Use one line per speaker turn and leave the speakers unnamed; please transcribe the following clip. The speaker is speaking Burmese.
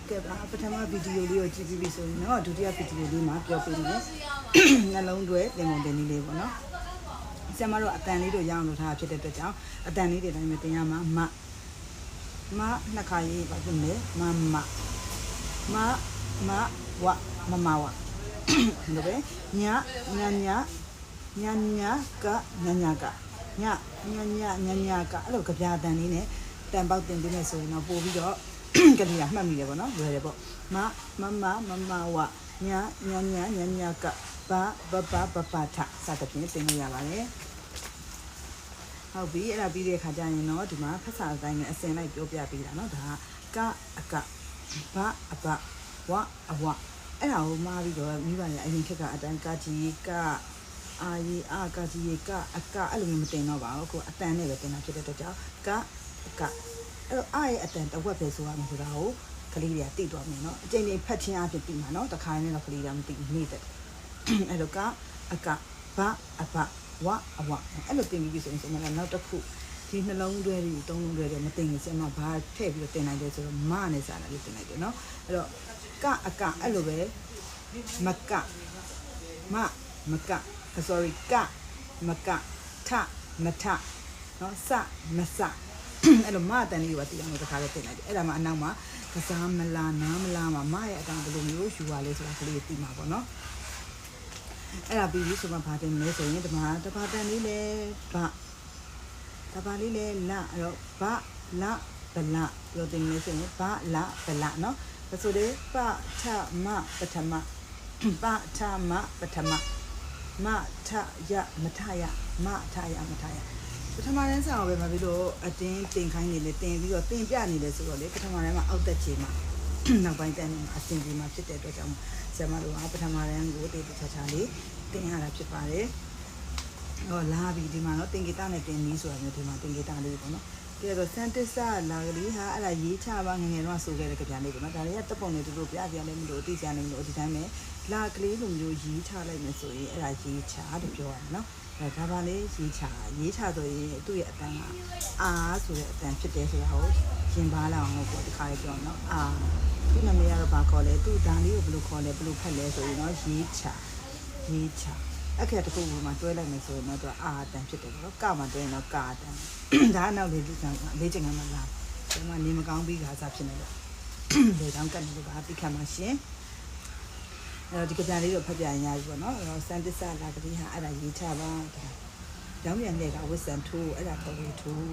ကဲပါပထမဗီဒီယိုလေးကိုကြည့်ပြီးပြီဆိုရင်တော့ဒုတိယဗီဒီယိုလေးမှာပြောပြမယ်နှလုံးသွဲသင်ပုံတင်လေးပေါ့နော်ဆရာမတို့အတန်လေးတို့ရအောင်လုပ်ထားဖြစ်တဲ့အတွက်ကြောင့်အတန်လေးတွေတိုင်းမှာတင်ရမှာမနှစ်ခါရေးပါပြင်မယ်မဝမဝလို့ပဲညကအဲ့လိုကြပြအတန်လေးနဲ့တန်ပေါက်တင်ပြီးမယ်ဆိုရင်တော့ပို့ပြီးတော့ကလေးကမှတ်မိတယ်ပေါ့နော်လွယ်တယ်ပေါ့မဝညကဘထစသဖြင့်သင်လို့ရပါတယ်ဟုတ်ပြီအဲ့ဒါပြီးတဲ့ခါကျရင်တော့ဒီမှာဖတ်စာအတိုင်းနဲ့အစင်လိုက်ပြောပြပေးတာเนาะဒါကအကဘအဘဝအဝအဲ့ဒါကိုမှားပြီးတော့မိဘတွေအရင်ခက်ကအတိုင်းကကြီးကအာရီအာကကြီးကအကအဲ့လိုမျိုးမတင်တော့ပါဘူးကိုအတန်နဲ့ပဲတင်တာဖြစ်တဲ့အတွက်ကြောင့်ကအကအဲ့တော့အာရဲ့အတန်တဝက်ပဲဆိုရမယ်ဆိုတာကိုကလေးတွေကသိသွားမယ်เนาะအကျဉ်းလေးဖတ်ချင်းအဖြစ်သိမှာเนาะတခါနဲ့တော့ကလေးတွေကမသိဘူးနေတဲ့အဲ့တော့ကအကဘအဘဝအဝအဲ့လိုတင်ပြီးပြီဆိုရင်ကျွန်တော်နောက်တစ်ခုဒီနှလုံးသွဲတွေသုံးလုံးသွဲတွေမတင်ရင်ဆရာမဘာထည့်ပြီးတော့တင်နိုင်တယ်ဆိုတော့မနဲ့စာနဲ့တင်လိုက်တယ်เนาะအဲ့တော့ကအကအဲ့လိုပဲမက sorry ကမကထမထเนาะစမစအဲ့လိုမအတန်လေးကိုတည်အောင်တခါလေးတင်လိုက်တယ်အဲ့ဒါမှအနောက်မှာကစားမလားနားမလားမရဲ့အတန်ဘယ်လိုမျိုးယူပါလဲဆိုတာကလေးသိမှာပေါ့เนาะအဲ့ဒါပြီးပြီဆိုမှဘာတင်လဲဆိုရင်ဒီမှာတပါတန်လေးလဲတပါလေးလဲလအဲ့တော့ဘလဘလပြောတင်လဲဆိုရင်ဘလဘလเนาะဒါဆိုလေပထမပထမပထမပထမမထယမထယမထယမထယပထမတန်းစာကိုပဲမပြီးတော့အတင်းတင်ခိုင်းနေလေတင်ပြီးတော့တင်ပြနေလေဆိုတော့လေပထမတန်းမှာအောက်တက်ချေမှာနောက်ပိုင်းတန်းမှာအစင်ကြီးမှာဖြစ်တဲ့အတွက်ကြောင့်ဆရာမတို့ကပထမတန်းကိုတေးချာချာလေးတင်ရတာဖြစ်ပါတယ်ဟောလာပြီဒီမှာတော့တင်ဂီတနဲ့တင်နီးဆိုတာမျိုးဒီမှာတင်ဂီတလေးပေါ့နော်ဒီကတော့စန်တစ္စလာကလေးဟာအဲ့ဒါရေးချပါငငယ်တော့ဆိုခဲ့တဲ့ကြပြလေးပေါ့နော်ဒါတွေကတပ်ပုံတွေတူတူပြပြလေးမလို့သိချင်နေလို့ဒီတိုင်းပဲလာကလေးလိုမျိုးရေးချလိုက်မယ်ဆိုရင်အဲ့ဒါရေးချလို့ပြောရတယ်နော်ဒါပါလေရေးချဆိုရင်သူ့ရဲ့အတန်းကအာဆိုတဲ့အတန်းဖြစ်တယ်ဆိုတာကိုရင်ပါလာအောင်ပေါ့ဒီခါလေးပြောနော်အာဒီနာမည်ကတော့ဘာခေါ်လဲသူ့ဒါလေးကိုဘယ်လိုခေါ်လဲဘယ်လိုဖတ်လဲဆိုရင်တော့ရေးချအခက်တခုမှာတွဲလိုက်မယ်ဆိုရင်တော့သူအာအတန်ဖြစ်တယ်ပေါ့ကမှာတွဲရင်တော့ကာအတန်ဒါကနောက်လေးချင်ကမှလာဒီမှာနေမကောင်းပြီးခါစားဖြစ်နေလို့လေတောင်းကတ်နေလို့ပါတိခတ်မှာရှင်အဲ့တော့ဒီကြပြလေးတော့ဖတ်ပြရရပြီပေါ့နော်အဲ့တော့စန်တစ္စလာကလေးဟာအဲ့ဒါရေးချပါတောင်းပြန်တဲ့ကဝစ်ဆန်ထိုးအဲ့ဒါတော်ဝေထိုး